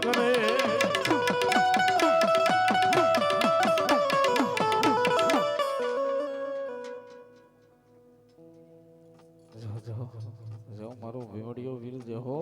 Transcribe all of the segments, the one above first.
કરે જો મારો વેવડિયો વીર જે હો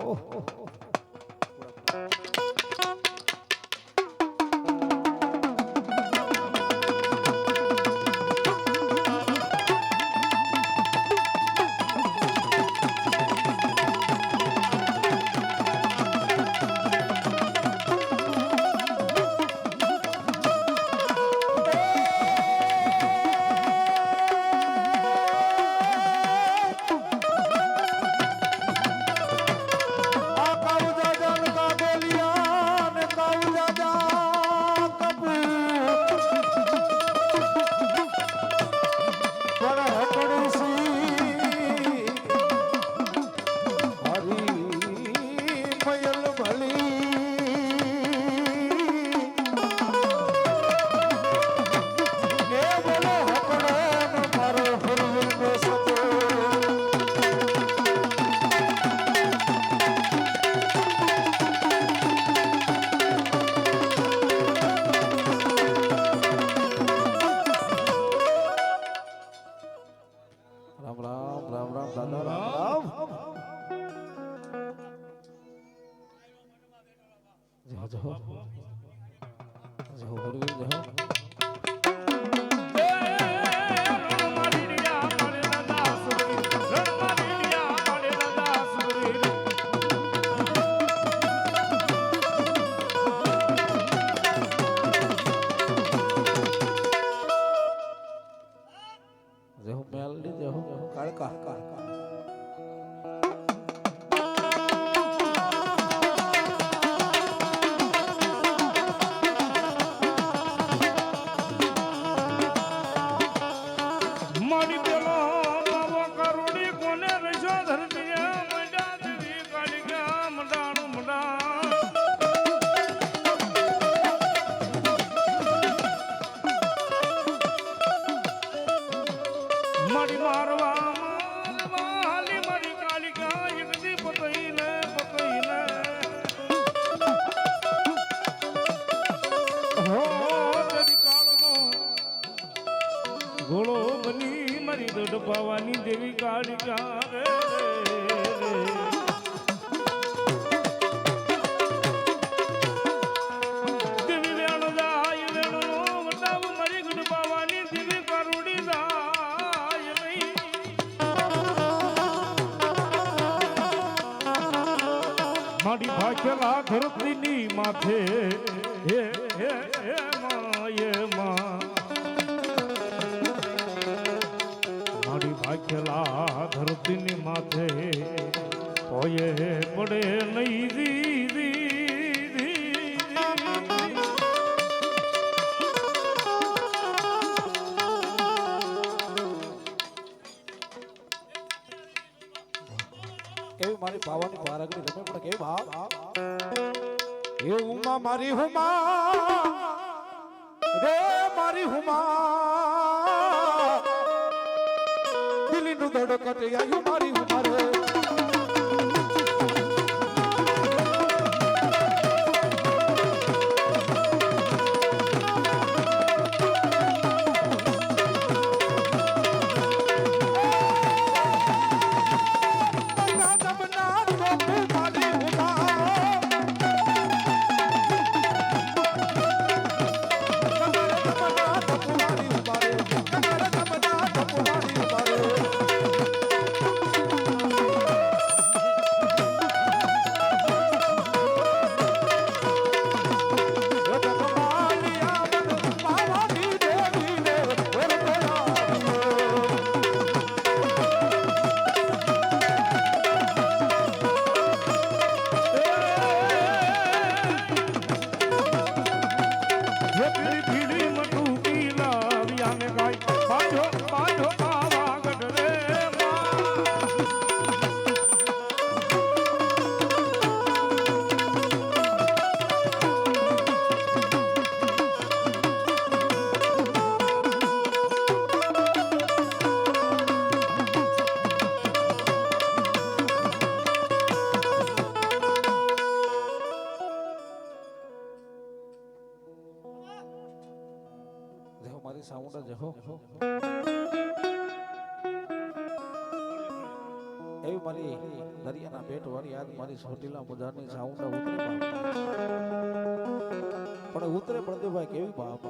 ઘોડો બની મારી દોડ પાવાની દેવી કાળિકા રે દેવી વેણો જાય વેણો વટાવ મારી દોડ પાવાની દેવી કરુણી જાય નહીં મારી ભાખેલા ધરતીની માથે હે હે હે માં ભાખેલા ધરતીની માથે કોઈએ પડે નહીં દીદી કેવી મારી પાવાની પારગડી તમે પણ કેવી ભાવ એ ઉમા મારી હુમા રે મારી હુમા દિલનું ધડકટ આયું મારી ઉમરે મારી સાઉન્ડ જ હો એવી મારી દરિયાના બેટ વાળી યાદ મારી સોટીલા મજાની સાઉન્ડ ઉતરે બાપ પણ ઉતરે પ્રદીપભાઈ કેવી બાપ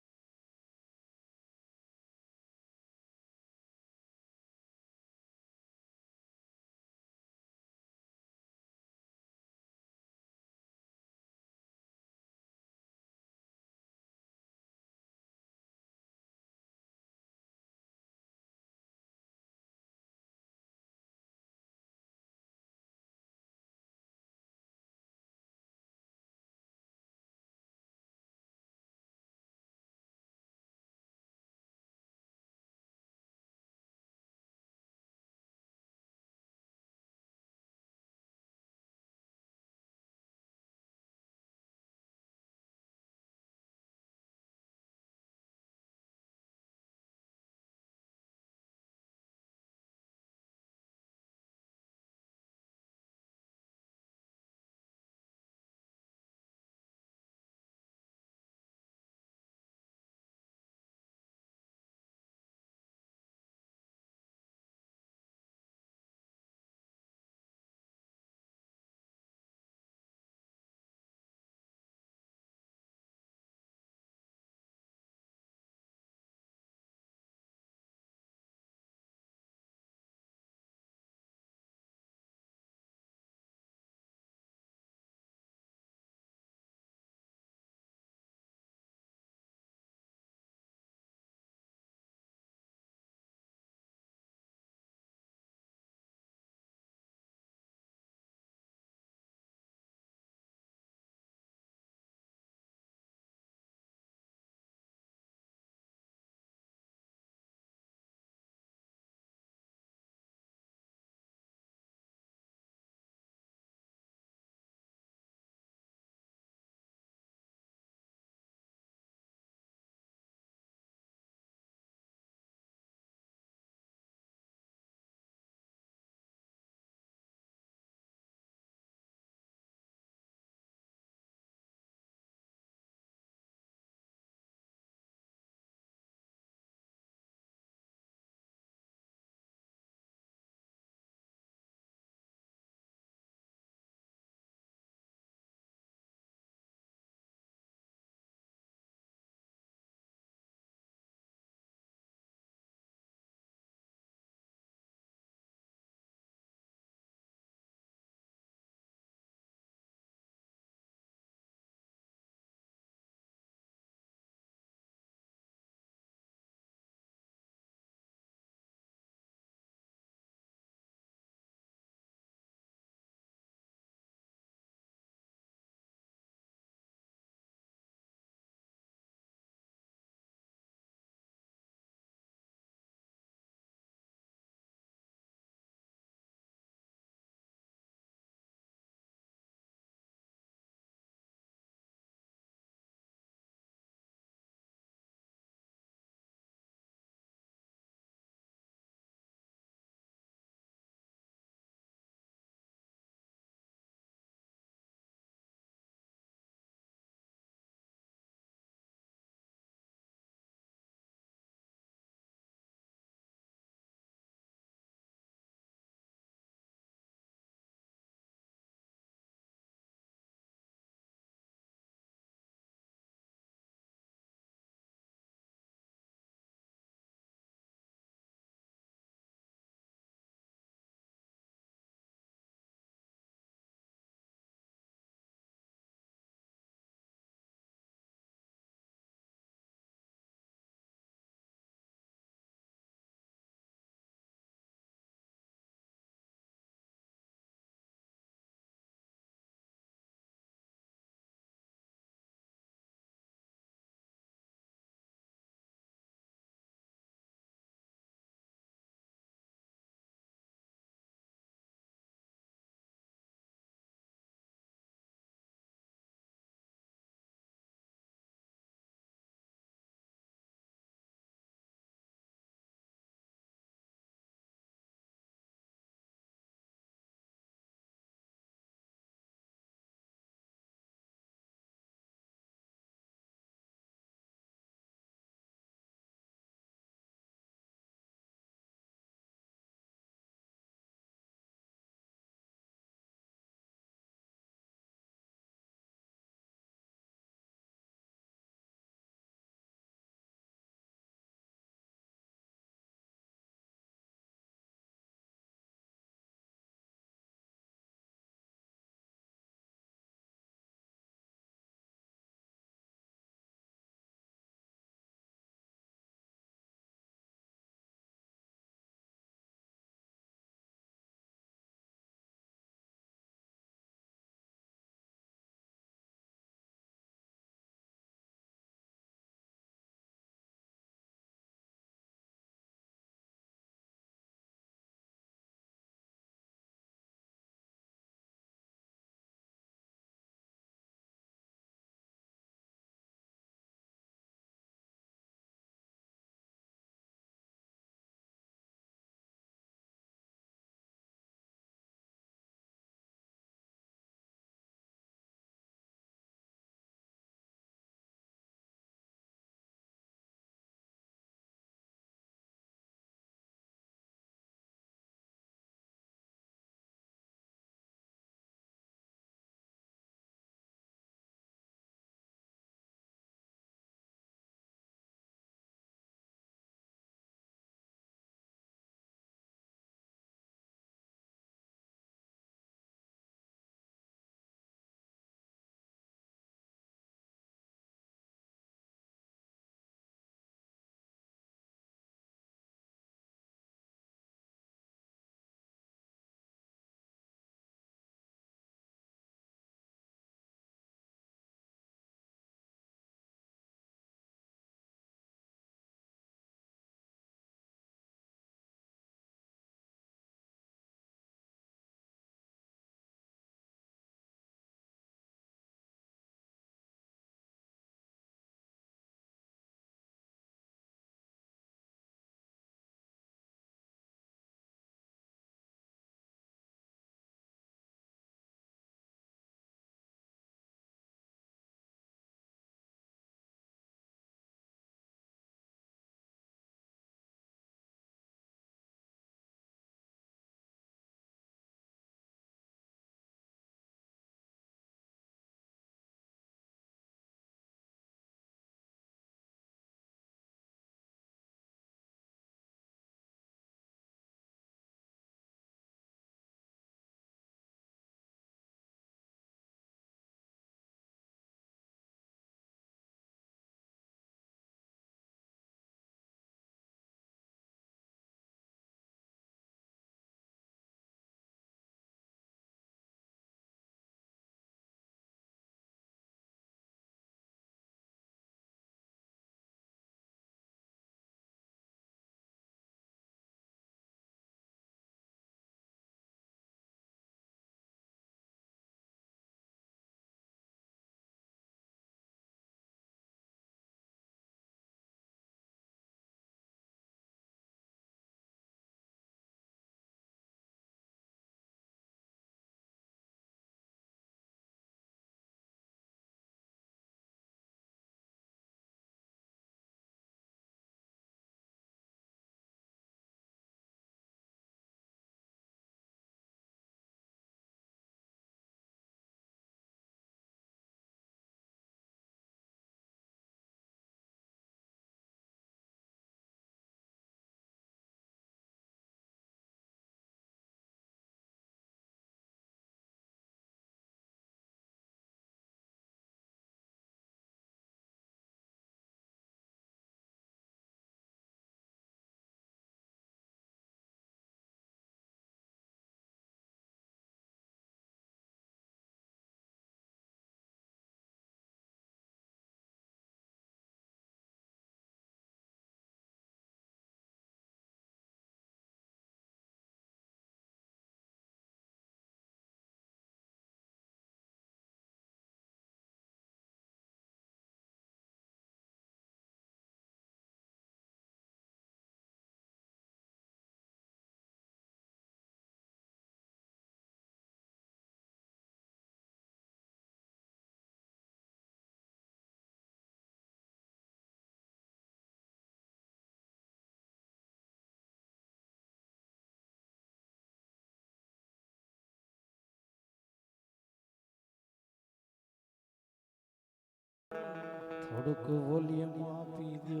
થોડુંક વોલ્યુમ આપી દો,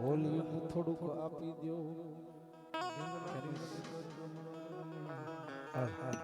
વોલ્યુમ થોડુંક આપી દો. હા હા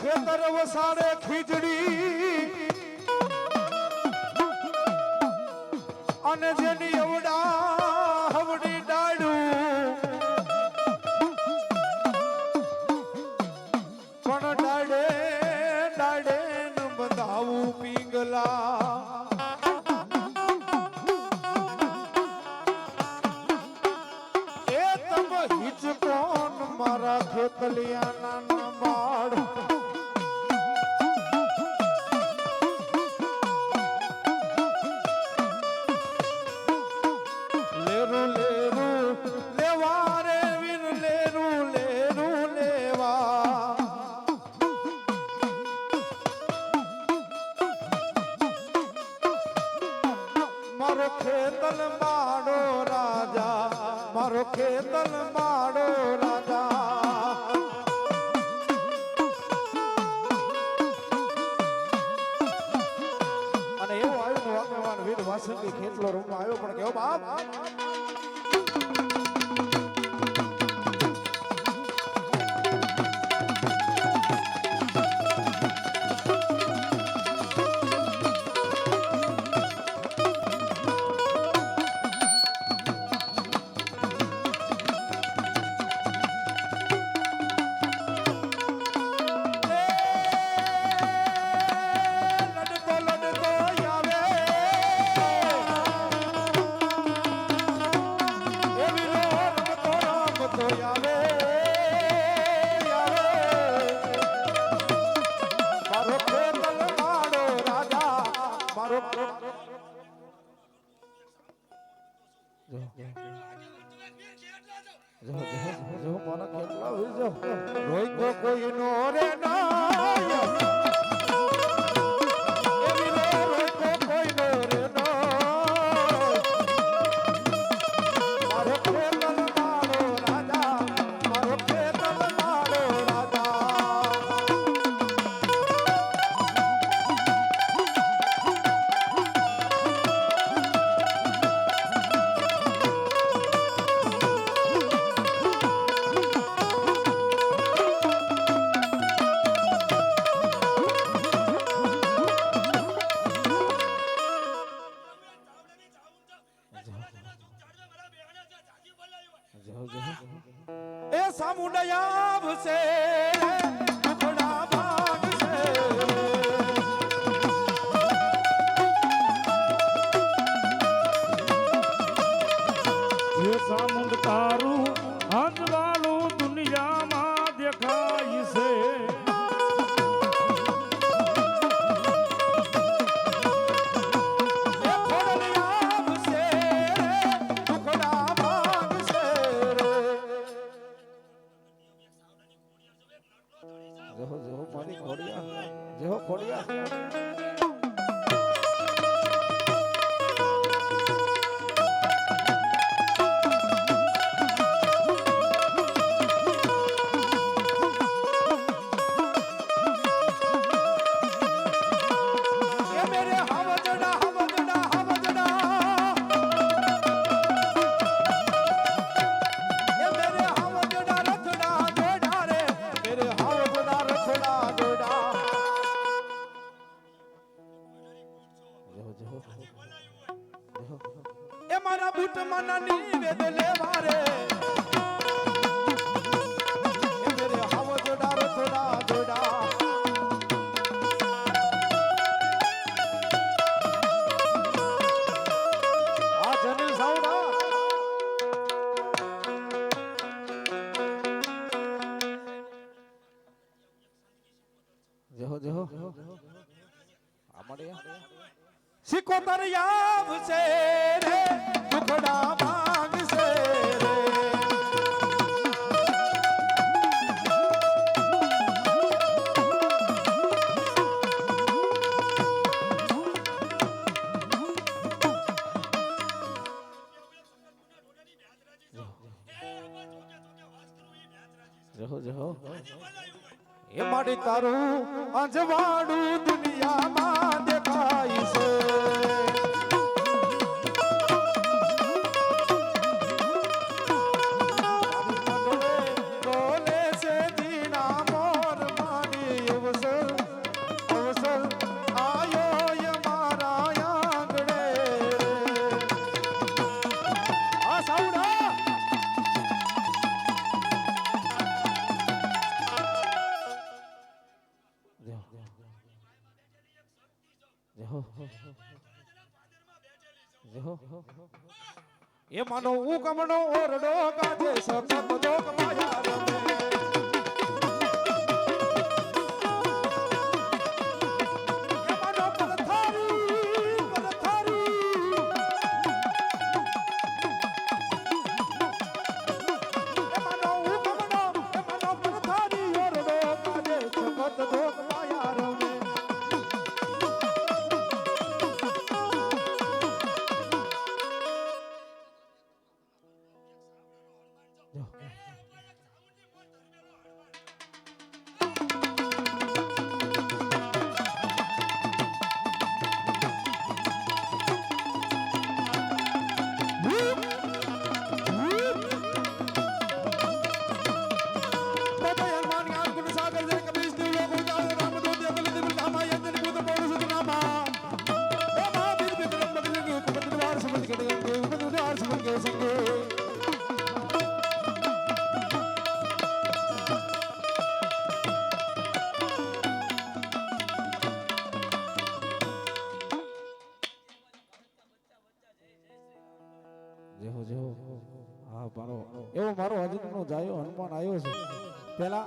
ખેતર વસાડે ખીચડી અને જેની અવડા હવડી ડાળું પણ ડાળે ડાળે ન બંધાવું પીંગલા. એ તમ હિચકોન મારા ખેતલિયાના ના બાળ. લેરું લેરું લેવા રે વીર, લેરું લેરું લેવા. મારો ખેતલ માડો રાજા, મારો ખેતલ માડો રાજા. અને એવું આવ્યું વાગ્યવાન વીર વાસંગી ખેતલો રમવા આવ્યો, પણ કેવો બાપ કોઈ નો રે ના કોઈ નો રે મારો ખેતલ મારો રાજા, મારો ખેતલ મારો રાજા. એ સામુંડયા ભસે ટુકડા ભાગશે. જે સામુંડ તારું અંજવાળું દુનિયામાં દેખાય છે. એ ખોડલિયા ભસે ટુકડા ભાગશે રે. જેહો જેહો મારી ખોડિયા, જેહો ખોડિયા. એ મેરે હાવજડા હાવજડા હાવજડા, એ મેરે હાવજડા રથડા જોડા રે, મેરે હાવજડા રથડા જોડા. એ મારા બૂટ માના નિવેદ લેવા રે, એ મેરે હાવજડા રથડા જોડા. સિકોતર આવશે રે દુખડા માંગશે રે જહો જહો એ માડી તારું અંજવાડું દુનિયામાં દેખાય છે બોલે છે દીના મોર મારી અવસર અવસર આયો મારા આંગણે આ સાઉડા એ માનો ઉકમણો ઓરડો ગાજે સખત દોક માયા રમે એ માનો પરથારી પરથારી એ માનો ઉકમણો એ માનો પરથારી ઓરડો ગાજે સખત દોક માયા રમે જેહો જેહો હા મારો એવો મારો હજરનો જાયો હનુમાન આવ્યો છે પેલા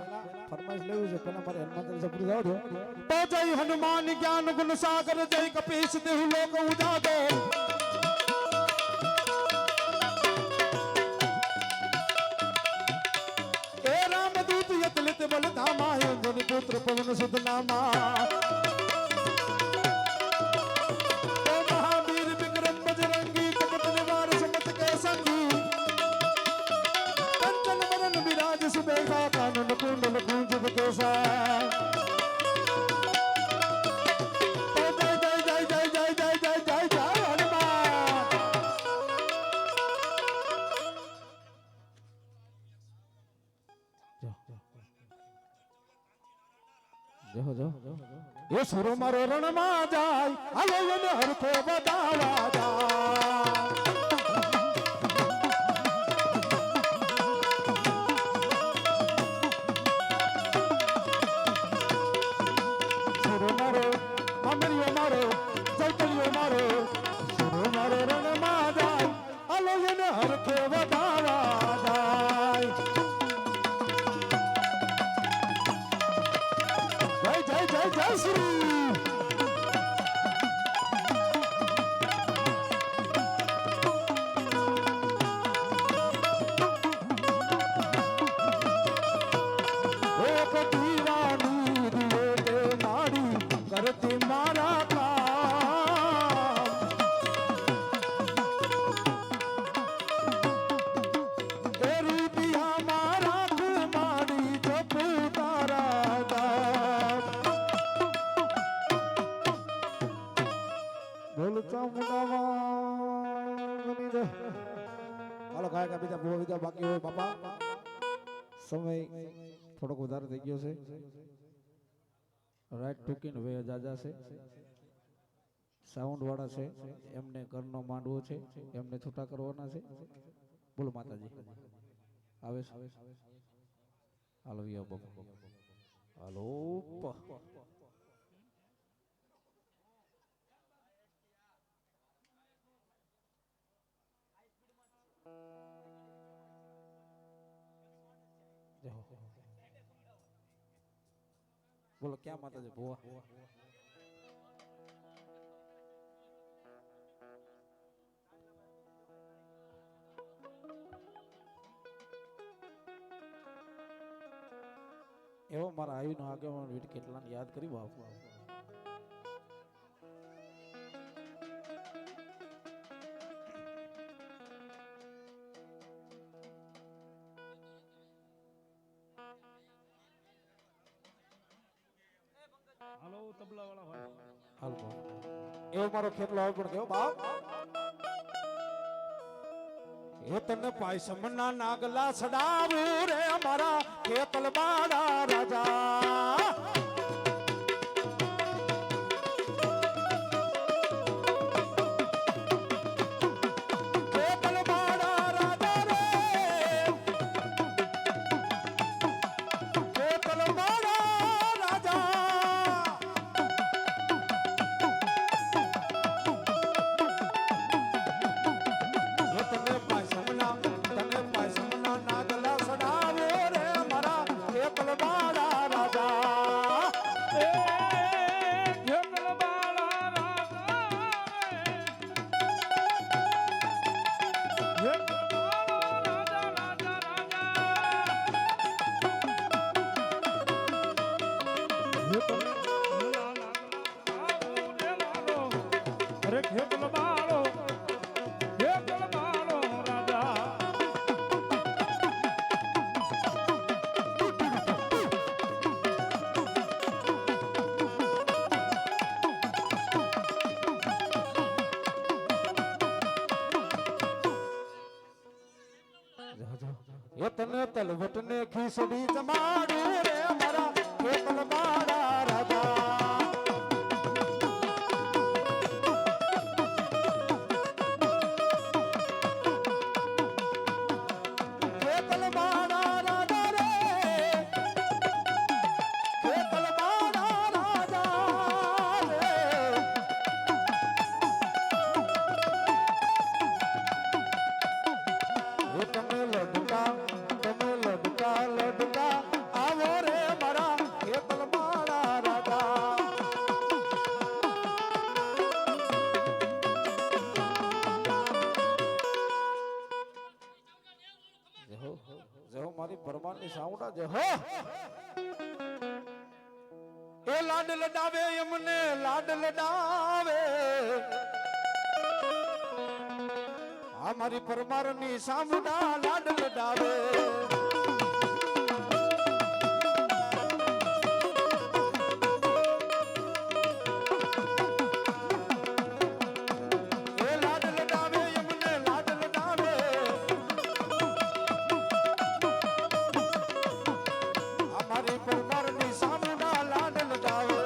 ફરમાઈશ લેવું છે પેલા મારે હનુમાન ચાલીસા પૂરી જાવ દો તો જય હનુમાન જ્ઞાન ગુણ સાગર જય કપીશ દેહુ લોક ઉજાગર એ રામદૂત યતલિત બલ ધામા અંજની પુત્ર પવન સુત નામા એ સુરો મારો રણમાં જાય હાલો એને હરખો બતાવા જાય સુરો મારો અમરિયો મારો ચૈતન્યો મારો સુરો મારો રણમાં જાય હાલો એને હરખો બતાવા જાય જય જય જય શ્રી એક દીવાની દિયો તે માડી કરતી મારા કામ એ રૂપિયા મારા કુમારી જપુ તારા દામ બોલતા મુનામાં ગમી દે હાલો ગાયકા બીજા બાકી હોય બાપા સમય થોડોક વધારે થઈ ગયો છે રાઈટ ટૂંકીને વે જાજા છે સાઉન્ડ વાળા છે એમને ઘરનો માંડવો છે એમને છૂટા કરવાના છે બોલો માતાજી આવે છે હાલો વિયો બાપા હાલો બોલો ક્યાં માતાજી ભુવા એવો મારા આયુનો આગેવાન વીર કેટલાને યાદ કરી બાપુ. હાલો તબલા વાળા ભાઈ. હાલ બાપ. એવો મારો ખેતલો આવે પણ કેવો બાપ એ તને પાયસમના નાગલા સડાવું રે અમારા ખેતલ બાળા રાજા. ખેતલ બાળા રાજા રે ખેતલ બાળા રાજા. તને પાયસમના નાગલા સડાવો રે મારા ખેતલ બાળા રાજા. એ ખેતલ બાળા રાજા રે. ખેતલ બાળા રાજા રાજા રાજા. અરે ખેતલ બાળો ખેતલ બાળો રાજા. એ તને તલવટ ને ખીસડી જમાડું રે મારા ખેતલ બાળા રાજા. ખેતલ બાળા રાજા રે ખેતલ બાળા રાજા રે. એ તમે લડકા આવો રે મારા ખેતલ બાળા રાજા. જેહો મારી પરમારની સાઉન્ડા જેહો એ લાડ લડાવે એમને લાડ લડાવે આ મારી પરમારની સામુડા લાડ લડાવે. એ લાડ લડાવે એમને લાડ લડાવે આ મારી પરમારની સામુડા લાડ લડાવે.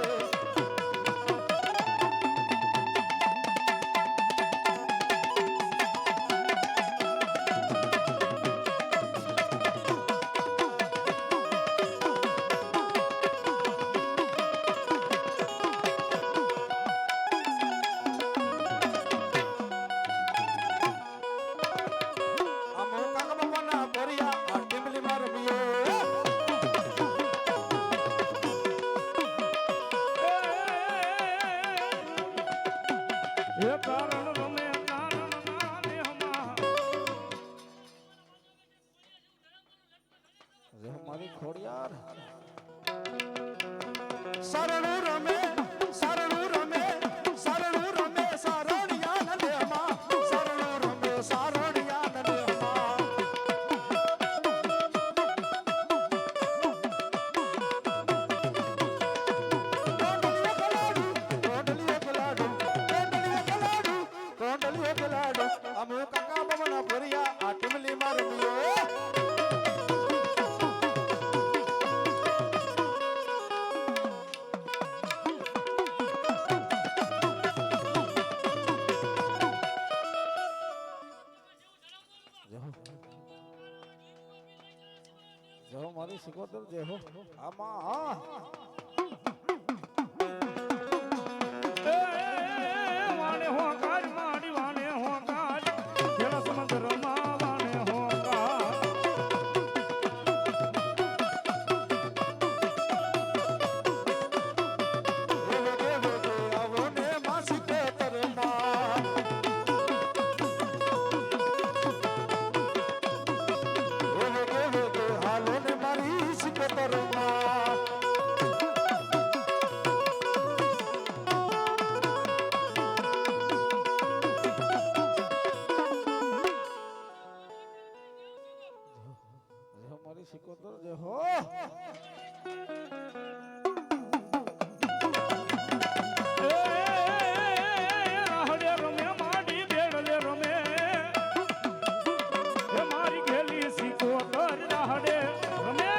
એ કારણ રમે કારણ ના દેહમાં. મારી ખોડિયાર સરણું રમે સરણું રમે સરણું રમે સારણિયા ન દેહમાં સરણું રમે સારણિયા ન દેહમાં. કોંડલીઓ ગલાડો અમુ કાકા બમણા ભર્યા આ ટીમલી મારમિયો. જેહો મારી સિકોતર જેહો આમાં વાણે હોકાર માડી વાણે હોકાર જેના સમુદ્રમાં વાણે હોકાર. આવો ને માસી કોતરમાં હાલો ને મારી સિકોતરમાં મારી સિકોતર જે હો રાહડે રમે માડી બેડલે રમે એ મારી ઘેલી સિકોતર રાહડે રમે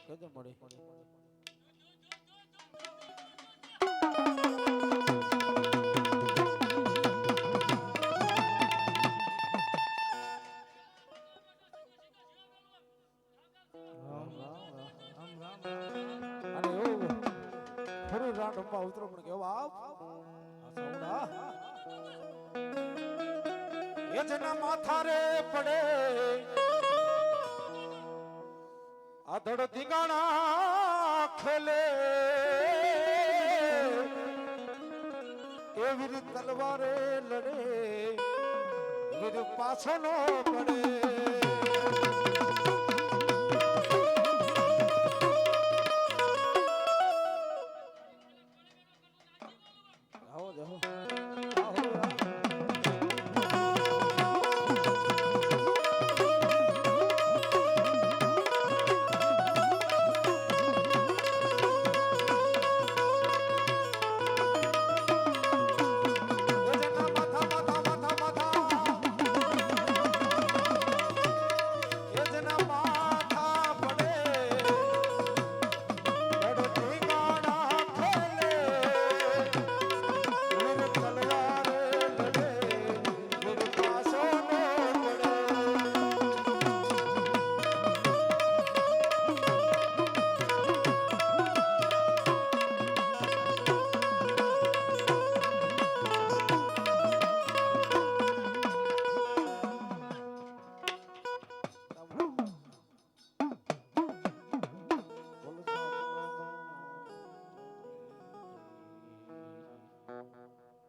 કેજે મળી અને એવું ફરી રાંડમાં ઉતરો પણ કેવા આવ આ સૌડા એ જેના માથા રે પડે આ ધડ ધીંગાણા ખેલે એવી રીત તલવારે લડે વીર પાછો નો પડે આવો જાઓ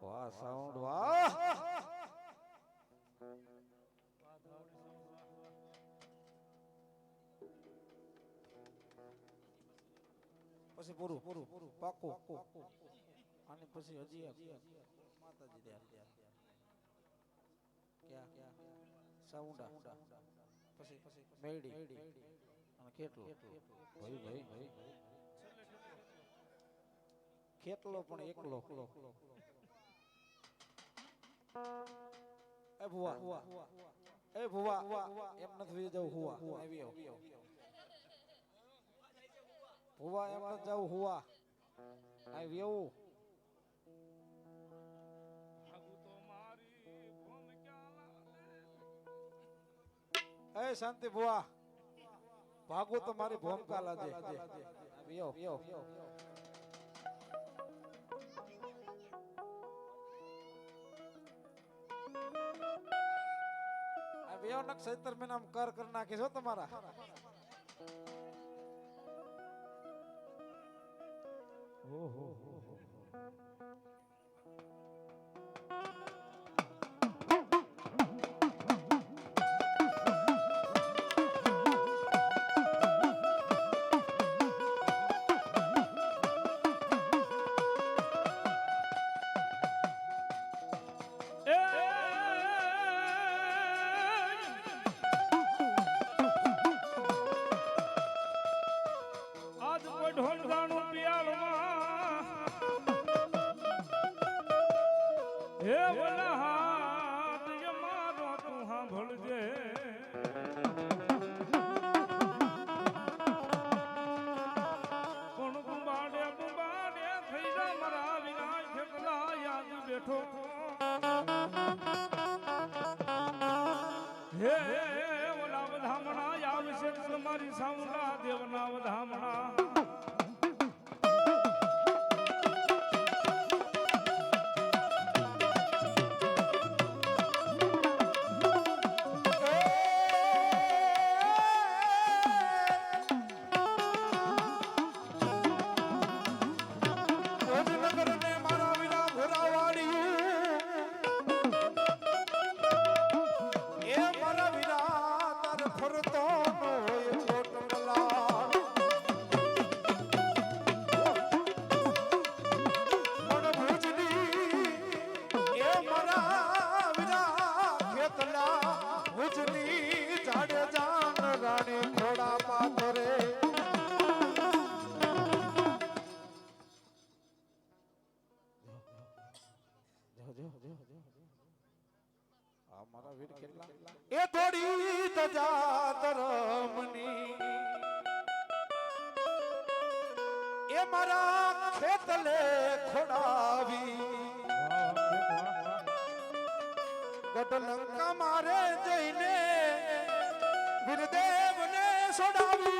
વાહ સાઉન્ડ વાહ પછી પૂરું પાકો અને પછી હજી માતાજી દે ક્યાં સાઉન્ડા પછી મેડી અને કેટલો ભાઈ કેટલો પણ એકલો એ ભુવા એમ નથી જવું હુવા આવી આવ ભુવા એમ નથી જવું હુવા આવી આવું એ શાંતિ ભુવા ભાગો તો મારી ભૂમિકા લાજે આવી આવ બેવનક 70 મહિના કર નાખીશ હો તમારા ઓહો ઢોલદાનું પિયાળમાં હે વલા હાથ મારો તું સાંભળજે કોણ બુંબાડે થઈ જા મારા વિના ખેતલા યાદ બેઠો હે વલા વધામણા આવશે તમારી સાઉન્ડા દેવના વધામણા એ મારા ખેતલે ખોડાવી ગઢલંકા મારે જઈને વીરદેવને સોડાવી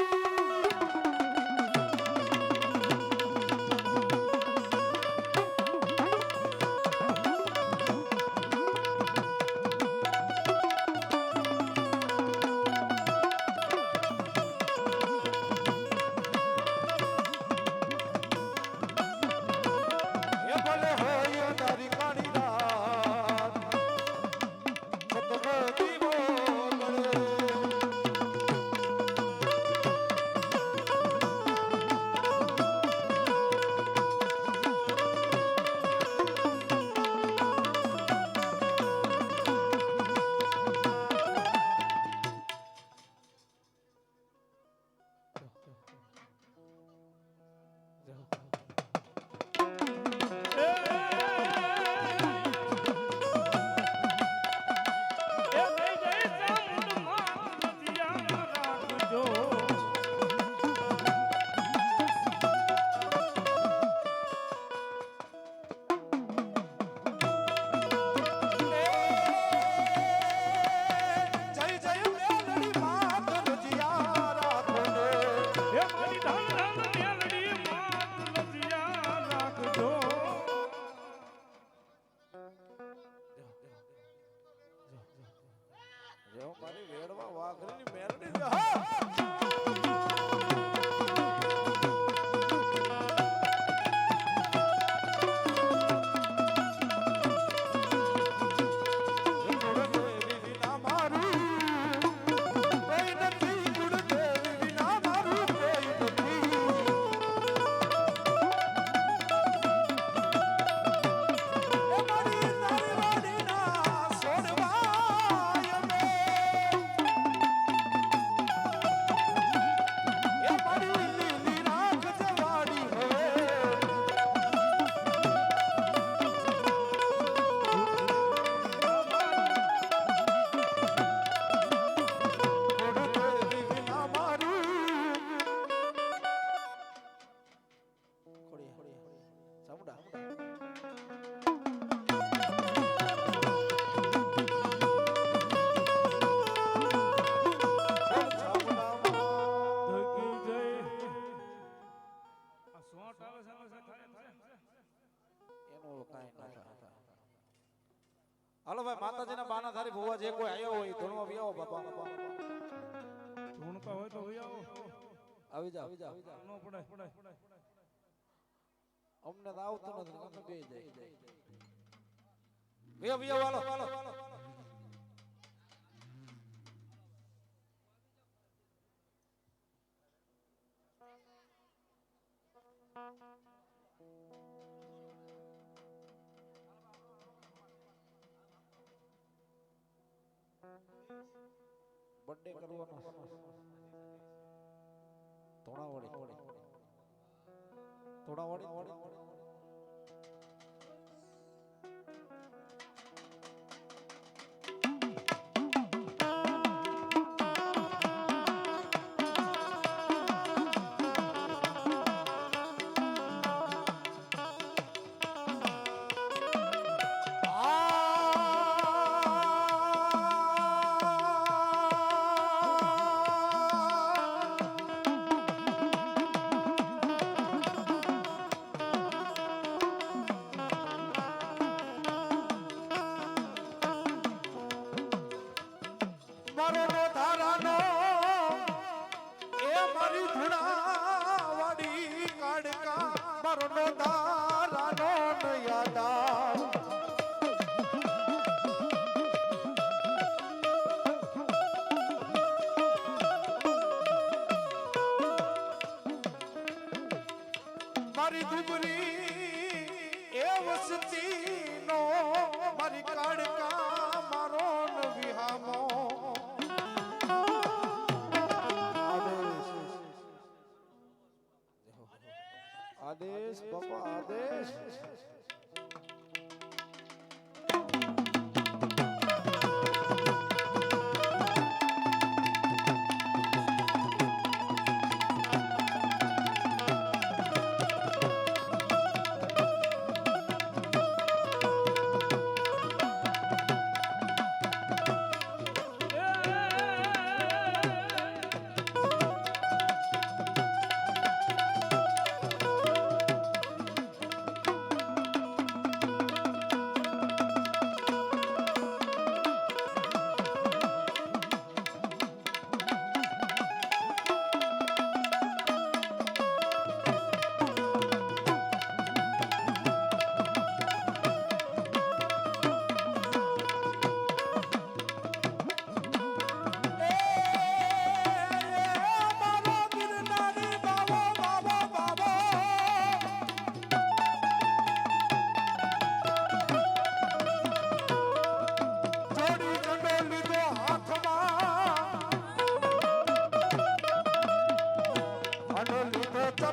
હાલો ભાઈ માતાજીના બાના ધારી ભુવા જે કોઈ આવ્યો હોય ધૂણવા બી આવો બાપા ધૂણતા હોય તો આવો આવી જાવ નો પડે અમને તો આવતું નથી અમે બે જાય બે હાલો બર્થડે કરવાનો થોડાવાડી મારી દુબરી એ વસતી નો મારી કાડકા મારો વિહામો આદેશ બાપા આદેશ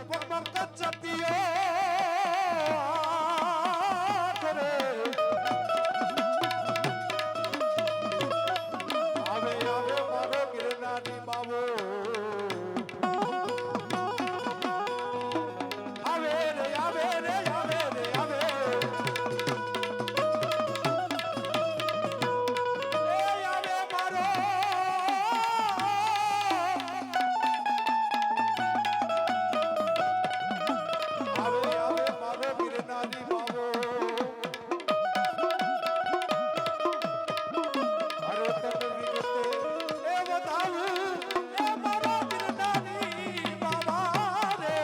પગમાં કચતીઓ કરે આવે આવે મારો ગિરનારી બાબો આવે રે આવે રે આવે રે આવે એ આવે મારો આવે આવે મારો ગિરનારી બાબો અરે તને વિગતે એ બતાવું એ મારો ગિરનારી બાબા રે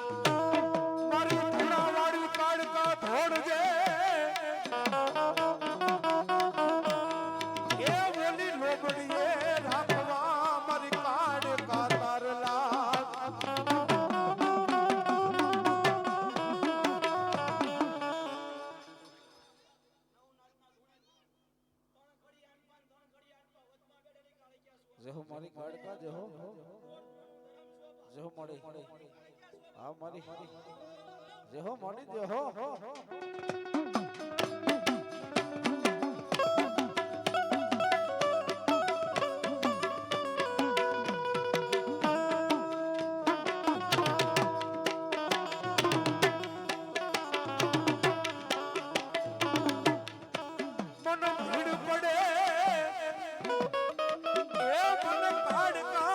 મારી ધૂળાવાળી કાળકા ધોળજે એ બોલી લોબડીએ રાખવા મારી કાળકા તારલા જેહો મારી કાળકા જેહો જેહો મળી હા મારી જેહો મળી જેહો મન ભીડ પડે એ મન કાળકા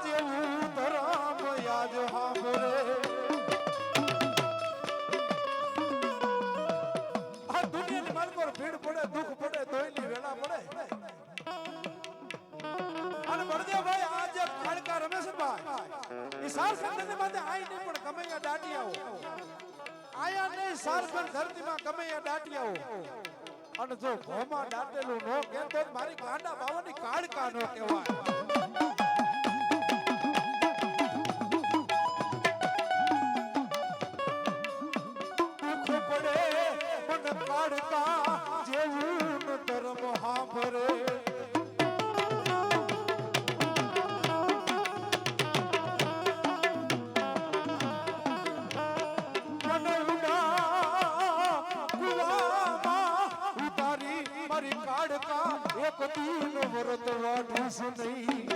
જેવું ધરમ યાદ હાંભળે આ દુનિયાની માલ પર ભીડ પડે દુઃખ પડે તોયની વેળા પડે અને બળદેવભાઈ આ જે કાળકા રમેશભાઈ એ સાર સંતને માથે આઈ નહીં પણ ગમે ત્યાં દાટી આવો આયા નહીં સારખંડ ધરતીમાં ગમે ત્યાં દાટી આવો અને જો ભોમાં દાટેલું નો કહેતો મારી ગાંડા બાવાની કાળકા નો કહેવાય દુઃખ પડે મન કાળકા જેવું ધર્મ હાંભરે મારી કાળકા એક દીન વ્રત વાઢીશ નહીં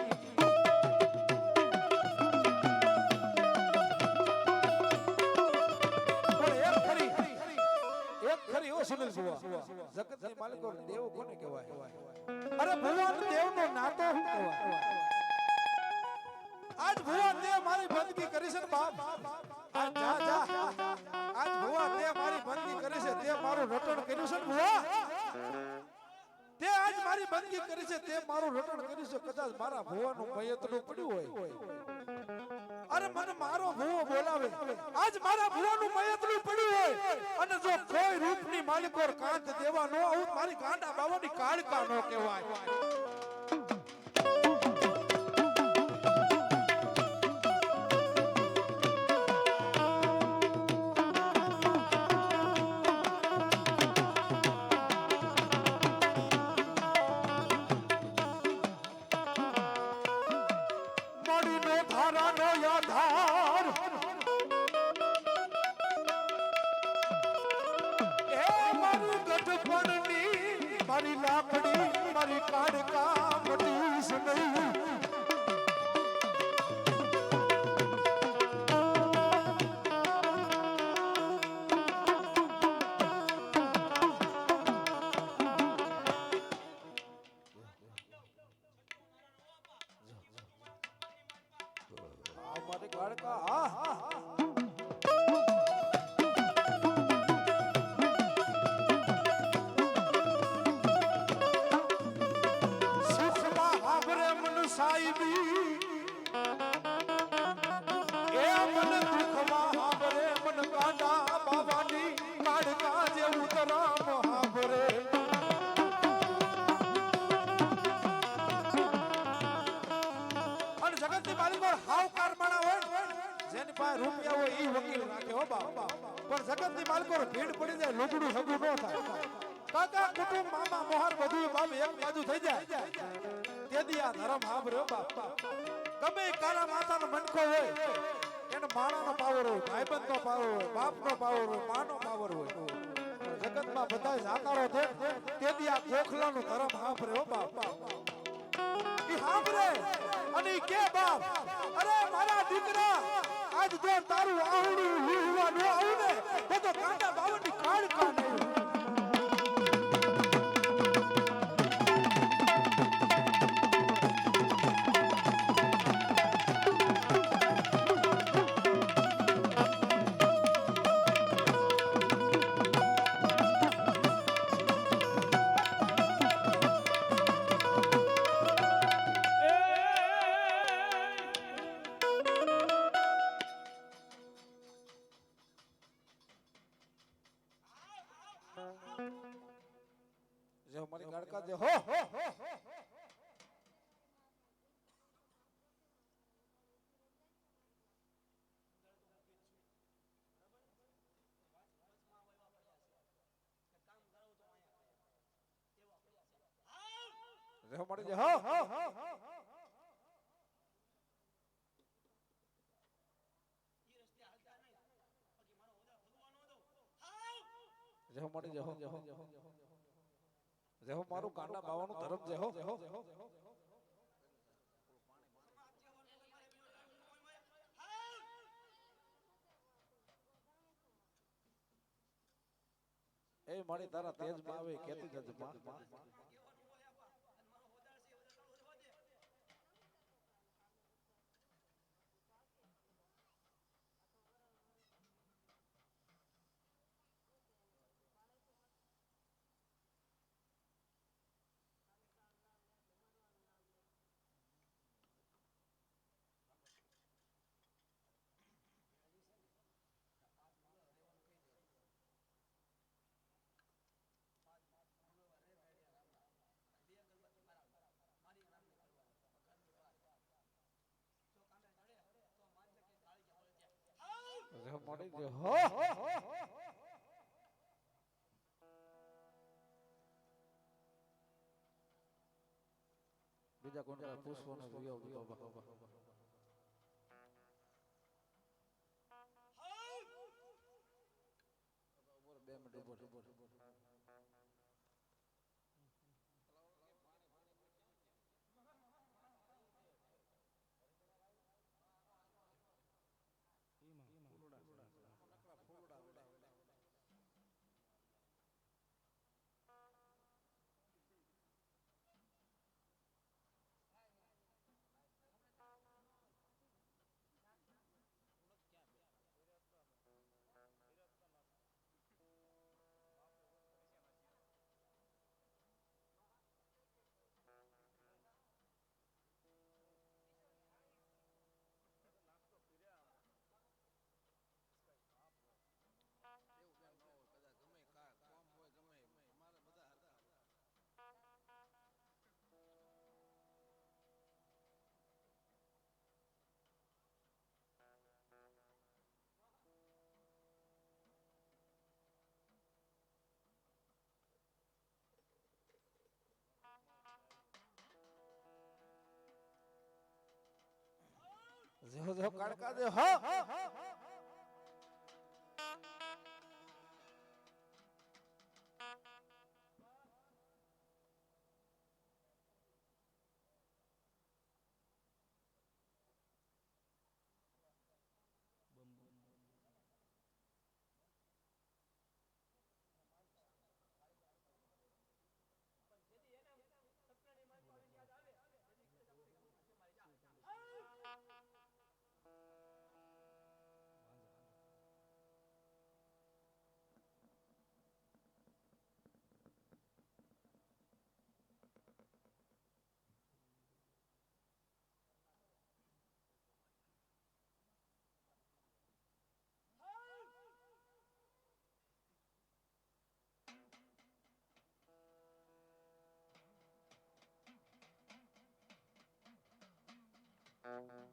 એક ખરી ઓ સુનિલ બુઆ જગતની માલિકો દેવ કોને કહેવાય અરે ભગવાન દેવનો નાતો શું કહેવાય આજ ભગવાન દેવ મારી બંદગી કરી છે ને બાપ આજ જા જા આજ ભગવાન દેવ મારી બંદગી કરી છે તે મારું રટણ કર્યું છે ને બુઆ તે આજ મારી બંદગી કરી છે તે મારું રટણ કર્યું છે કદાચ મારા ભુવાનું મયતનું પડ્યું હોય અરે મને મારો ભુવો બોલાવે આજ મારા ભુવાનું મયતનું પડ્યું હોય અને જો કોઈ રૂપની માલિકોર કાંત દેવા નો આવું મારી ગાંડા બાવાની કાળકા નો કહેવાય ધારાનો આધાર એ મારું ગઢપણની મારી લાકડી મારી કાળકા મટીશ નહીં મારી કાળકા સાહેબી એ મન દુખમાં હાંભરે મન કાંડા બાવાની કાળકા જેવું તરામ હાંભરે અને જગતની માલિક પર હાવકાર માણા હોય જેની પાસે રૂપિયા હોય ઈ વકીલ રાખે હો બાપ પણ જગતની માલિક પર ભીડ પડી જાય લોગડું હગું ન થાય કાકા કુટુંબ મામા મોહર બધું બાપ એક બાજુ થઈ જાય તેથી આ ધર્મ હાંભર્યો બાપ ગમે કાળા માતાનો મનખો હોય એને માણાનો પાવર હોય ભાઈબંધનો પાવર હોય બાપનો પાવર હોય માનો પાવર હોય જગતમાં બધાય સાકારો છે તેથી આ ગોખલાનો ધર્મ હાંભર્યો બાપ ઈ હાંભરે અને ઈ કે બાપ અરે મારા દીકરા આજ જો તારું આહુડું હુવા ન આવું ને તો કાંડા બાવનની કાળ કા નહીં જે મારી ગાડકા દે હો જે મારી જે હો જે મારી જે હો જેહો મારું કાંડા બાવાનું ધર્મ જેહો એ મારી તારા તેજમાં આવે કેતી જજે માં મળી ગયો હો બીજા કોણ પૂછવાનો વિયો બે મિનિટ જેહો જેહો કાડકા દે હો મારા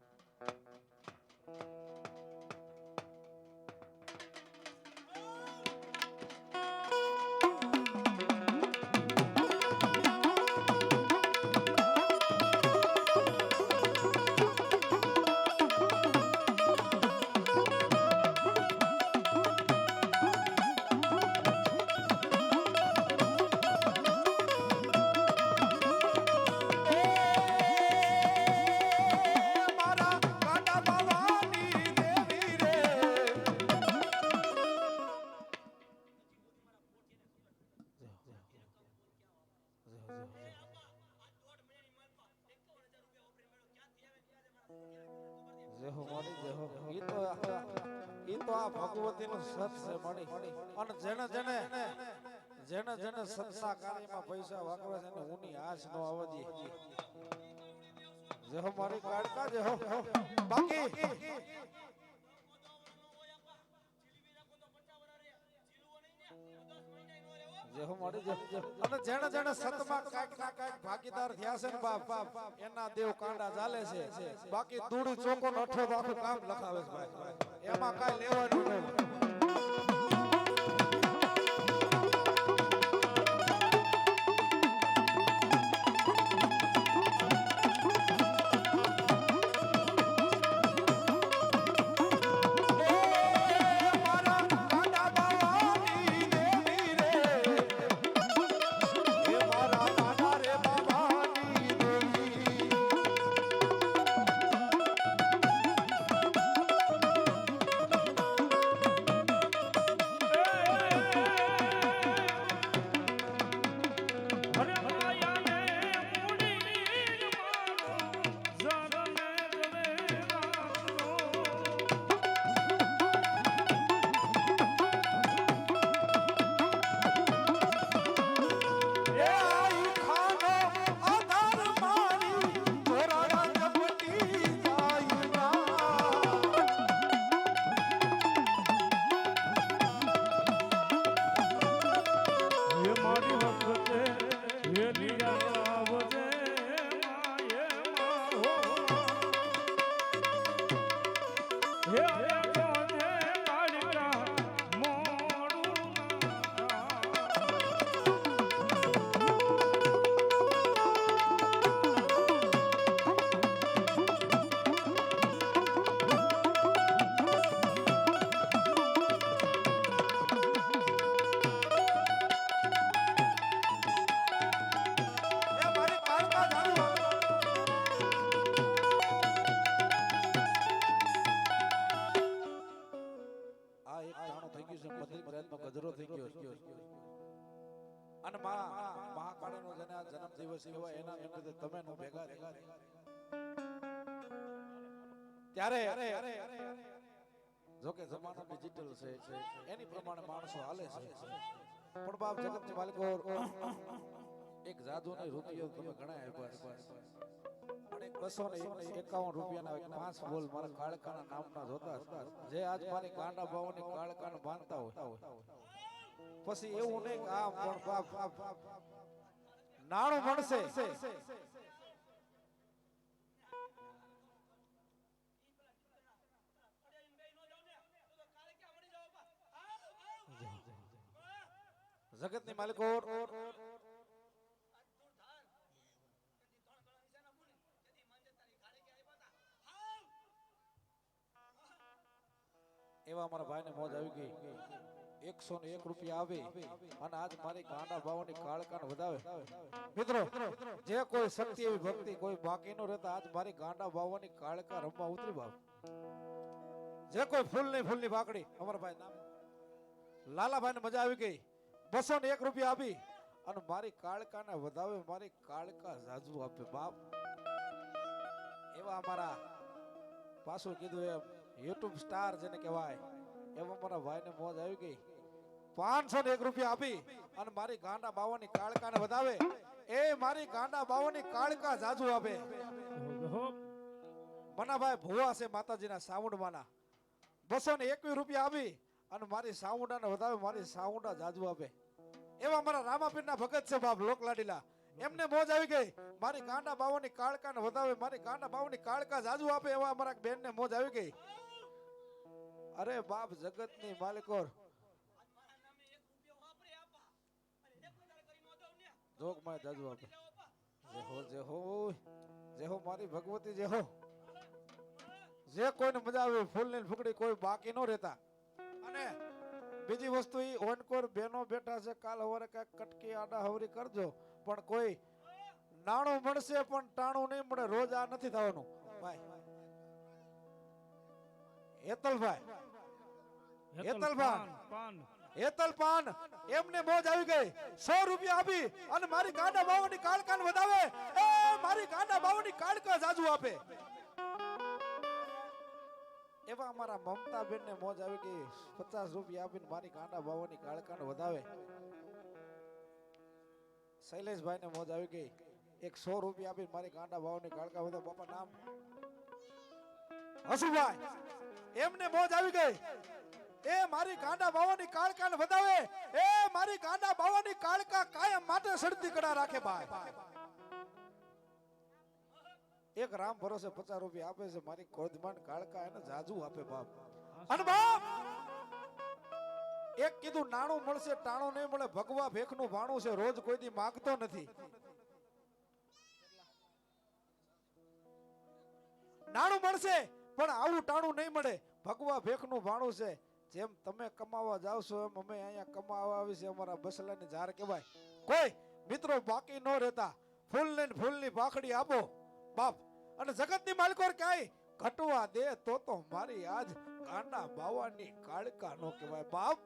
કાંડા બાવાની દેવી રે જેહો મારી જેહો ઈ તો આ ભગવતીનું સત છે મારી અને જેને જેને સત્તા કાર્યમાં પૈસા વાપરે છે ને ઉની આશ નો આવતી જેહો મારી કાળકા જેહો બાકી જેહો મારી અને જેને સતમાં કાંઈક ના કાંઈક ભાગીદાર થયા છે ને બાપ એના દેવ કાંડા ચાલે છે બાકી દૂડી ચોકો નો અઠો આખું કામ લખાવે છે ભાઈ એમાં કાંઈ લેવાનું નહીં અને મારા મહાકાળીનો જેને આ જન્મ દિવસ કહેવાય એના નિમિત્તે તમે નો ભેગા ત્યારે જો કે જમાનો ડિજિટલ છે એની પ્રમાણે માણસો હાલે છે પણ બાપ જગતની માલિકો એક જાદુને રૂપિયો તમે ઘણા આપ્યા અને 251 રૂપિયાના 5 બોલ મારા કાળકાના નામના જોતા જે આજ મારી કાંડા ભાવની કાળકાને બાંધતા હોય પછી એવું નહીં કે આ પણ બાપ નાણું મળશે જગતની માલિકો એવા અમારા ભાઈને મોજ આવી ગઈ 101 રૂપિયા આવે અને આજ મારી કાંડા ભાવની કાળકાને વધાવે મિત્રો જે કોઈ શક્તિ એવી ભક્તિ કોઈ બાકી નો રહેતા આજ મારી કાંડા ભાવની કાળકા રમવા ઉતરી બાપ જે કોઈ ફૂલની બાકડી અમારા ભાઈ નામ લાલાભાઈને મજા આવી ગઈ 201 રૂપિયા આપી અને મારી કાળકાને વધાવે મારી કાળકા જાજુ આપે બાપ એવા અમારા પાછું કીધું એમ યુટ્યુબ સ્ટાર જેને કહેવાય એવા મારા ભાઈને મોજ આવી ગઈ 501 રૂપિયા આપી અને મારી ગાંડા બાવાની કાળકાને વધાવે એ મારી ગાંડા બાવાની કાળકા જાજુ આપે મનાભાઈ ભુવા છે માતાજીના સાઉન્ડમાંના 221 રૂપિયા આપી અને મારી સાઉન્ડાને વધાવે મારી સાઉન્ડા જાજુ આપે એવા મારા રામાપીરના ભગત છે બાપ લોકલાડીલા એમને મોજ આવી ગઈ મારી ગાંડા બાવાની કાળકાને વધાવે મારી ગાંડા બાવાની કાળકા જાજુ આપે એવા અમારા બેનને મોજ આવી ગઈ અરે બાપ જગતની માલિકોર જોગ માં જાજુ આપે જે હો મારી ભગવતી જે હો જે કોઈને મજા આવે ફૂલ ને ફુકડી કોઈ બાકી ન રહેતા અને બીજી વસ્તુ ઈ ઓનકોર બેનો બેઠા છે કાલ હવારે કઈક કટકી આડા હવરી કરજો પણ કોઈ નાણું મળશે પણ ટાણું નહીં મળે રોજ આ નથી થવાનું ભાઈ હેતલ પાન એમને મોજ આવી ગઈ 100 રૂપિયા આપી અને મારી ગાંડા બાવાની કાળકાન વધાવે એ મારી ગાંડા બાવાની કાળકા જાજુ આપે એવા અમારા મમતા બેન ને મોજ આવી ગઈ 50 રૂપિયા આપીને મારી ગાંડા બાવાની કાળકાન વધાવે શૈલેષભાઈ ને મોજ આવી ગઈ એક 100 રૂપિયા આપીને મારી ગાંડા બાવાની કાળકા વધાવે બાપા નામ હસુભાઈ એમને મોજ આવી ગઈ એ મારી ગાંડા બાવાની કાળકાન વધાવે એ મારી ગાંડા બાવાની કાળકા કાયમ માટે સડતી કડા રાખે ભાઈ એક રામ ભરોસે 50 રૂપિયા આપે છે મારી કોદમાન કાળકા એને જાજુ આપે બાપ અને બાપ એક કીધું નાણું મળશે ટાણું નહીં મળે ભગવા ભેખનું ભાણું છે રોજ કોઈ દી માંગતો નથી નાણું મળશે પણ આવું ટાણું નહીં મળે ભગવા ભેખનું ભાણું છે જેમ તમે કમાવા જાવ છો એમ અમે અહીંયા કમાવા આવી છે અમારા બસલાની ઝાર કહેવાય કોઈ મિત્રો બાકી ન રહેતા ફૂલની ભાખડી આપો બાપ અને જગતની માલિકોર કાઈ ઘટવા દે તો મારી આજ ગાંડા બાવાની કાળકા નો કહેવાય બાપ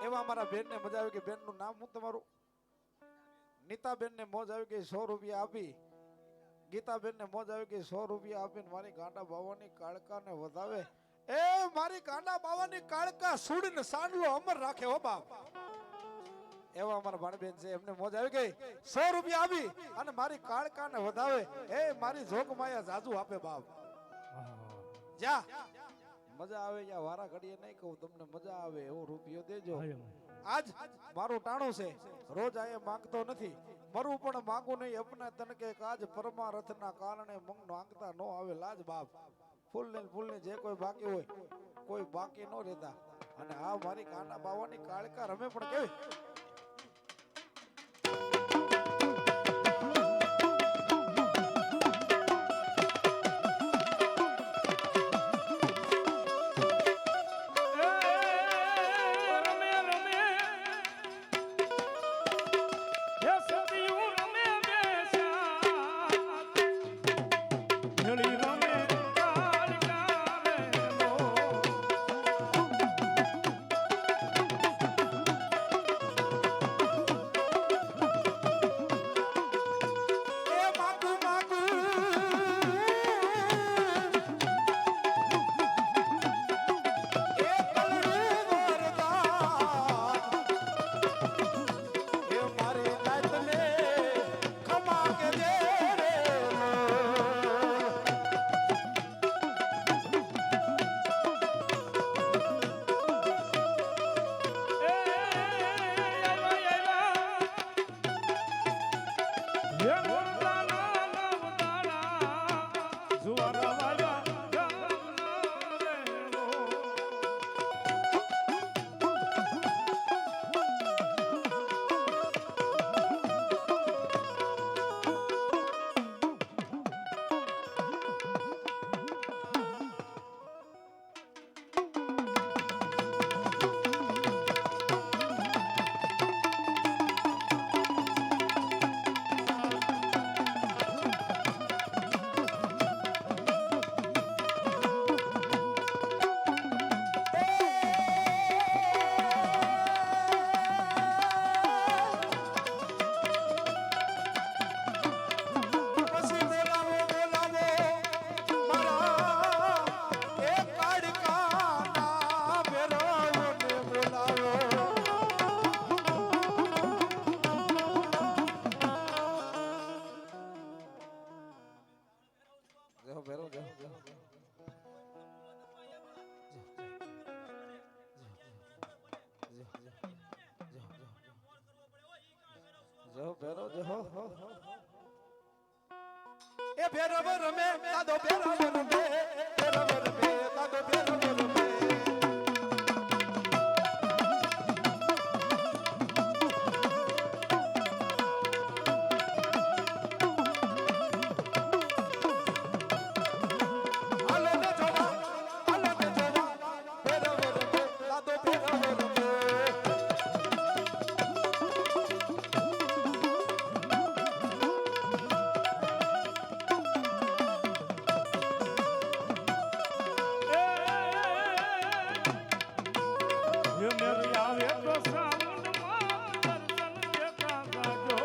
એવા અમારા બેન ને મજા આવી ગઈ બેન નું નામ હું તમારું નીતાબેન ને મોજ આવી ગઈ 100 રૂપિયા આપી ગીતાબેન ને મોજ આવી ગઈ 100 રૂપિયા આપીને મારી ગાંડા બાવાની કાળકા ને વધાવે એ મારી ગાંડા બાવાની કાળકા સુડીને સાંડલો અમર રાખે હો બાપ એવા અમારા ભાણબેન છે એમને મોજ આવી ગઈ 100 રૂપિયા આપી અને મારી કાળકા ને વધાવે એ મારી જોગ માયા જાજુ આપે બાપ જા મજા આવે યા વારા ઘડીએ નહીં કહું તમને મજા આવે એવો રૂપિયો દેજો આજ મારું ટાણું છે રોજ આ માંગતો નથી મરું પણ માંગુ નહીં અપના તન કે કાજ પરમારથના કારણે મંગ માંગતા નો આવે લાજ બાપ ફૂલ ને જે કોઈ બાકી હોય કોઈ બાકી નો રહેતા અને આ મારી ગાંડા બાવાની કાળકા રમે પણ કેવી જો ભેરો જો એ ભેરવ રમે દાદો ભેરવ રમે ભેરવ રમે દાદો ભેરવ રમે હાલો ને જોવા ભેરવ રમે દાદો ભેરવ રમે એ મેરી આવે તો સાઉન્ડમાં દર્શન દેતા ગાજો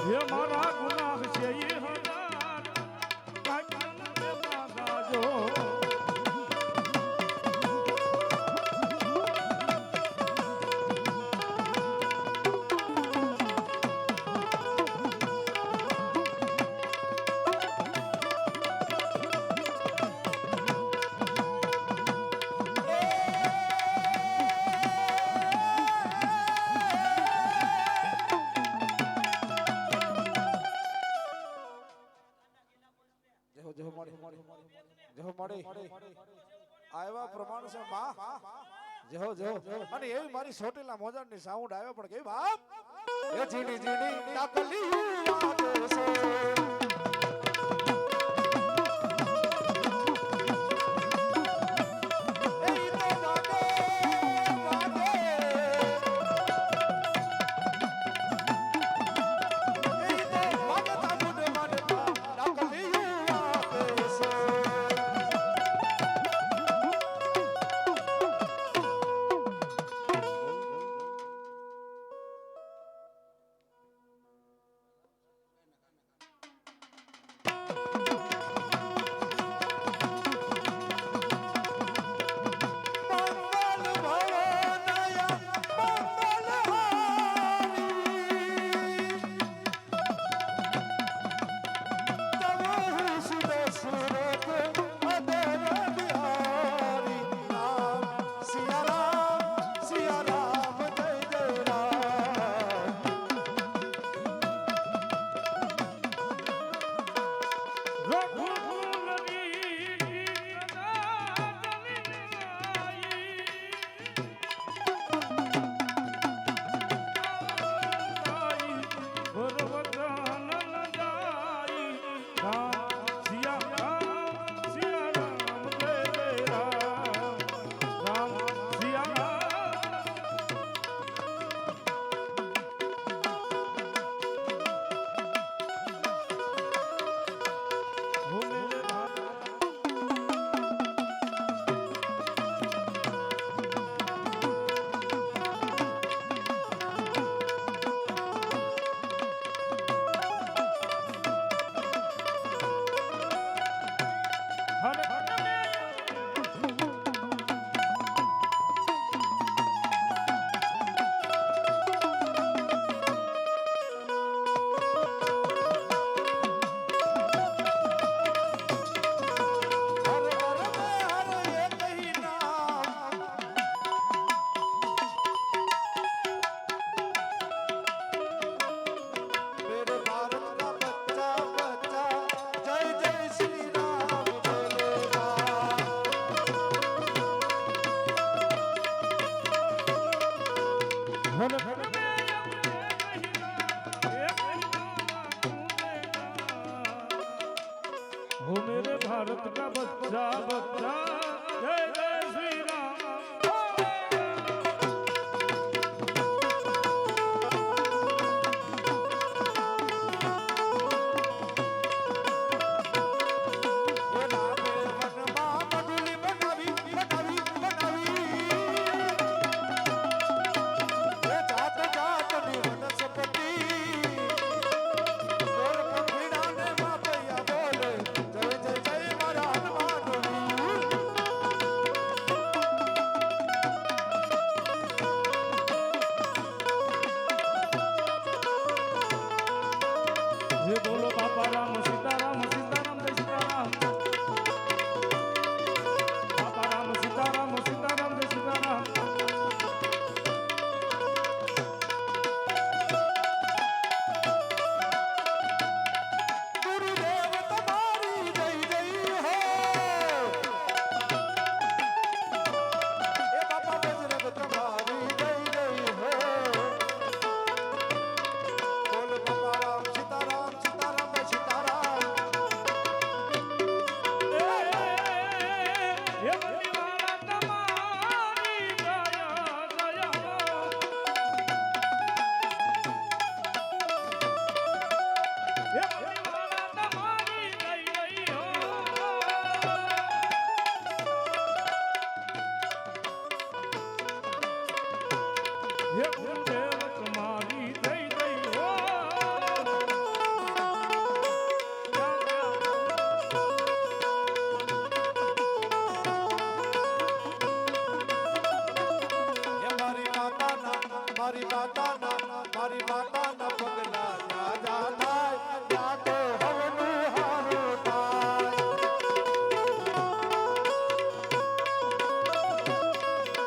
એ મારા ગુનાહ છે એ હજાર કાઢન દેતા ગાજો જેહો મળી આવ્યા પ્રમાણ છે માં જેહો અને એવી મારી સોટેલા મોજાની સાઉન્ડ આવ્યો પણ કે બાપ એ જીણી જીણી ડાકલી વાગે છે એ ઈ તો વાગે વાગે એ ઈ તો વાગતા બુડ માનતા ડાકલી વાગે છે મંગલ ભવનયા મંગલ હારી તવહુ સુર સુરત અદર બિહારી રામ સિયા રામ જય જય રામ હર હર હર એક હી નામ मेरे भारत का बच्चा बच्चा जय जय श्री राम बोलेगा हो मेरे भारत का बच्चा बच्चा जय जय श्री राम ये नामे वनमा मधुली बनावी बनावी बनावी ये जात હે ગુરુદેવ તમારી જય જય હો મારી માતાના પગલા જા થાય ત્યાં તો હવનું હારું થાય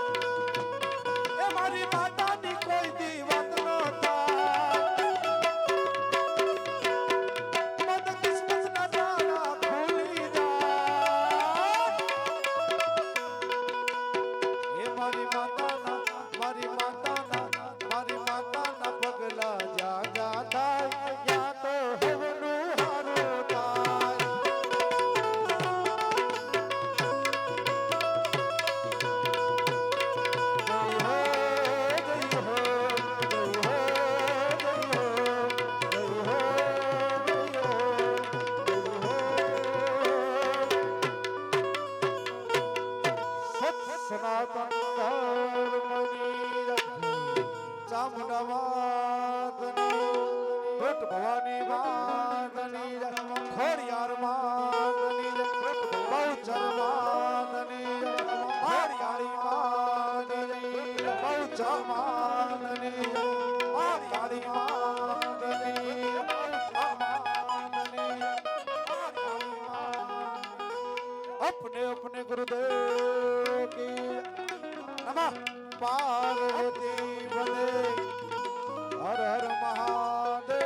એ મારી માતાની કોઈ દી વાત ન થાય મત કિસ્મતના તારા ખુલી જાય એ મારી માતાના પગલા જા થાય ત્યાં તો હવનું હારું થાય સનાતન ધર્મની ચામુંડા માતની ભટ ભવાની માતની ખોડિયાર માતની બહુચર માતની હરિયાળી માતની બહુચર માતની હરિયાળી માતની अपने अपने गुरुदेव की नमः पार्वती बने हर हर महादेव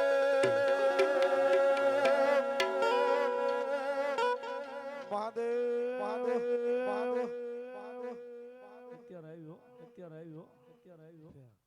महादेव महादेव महादेव અત્યારે આવ્યો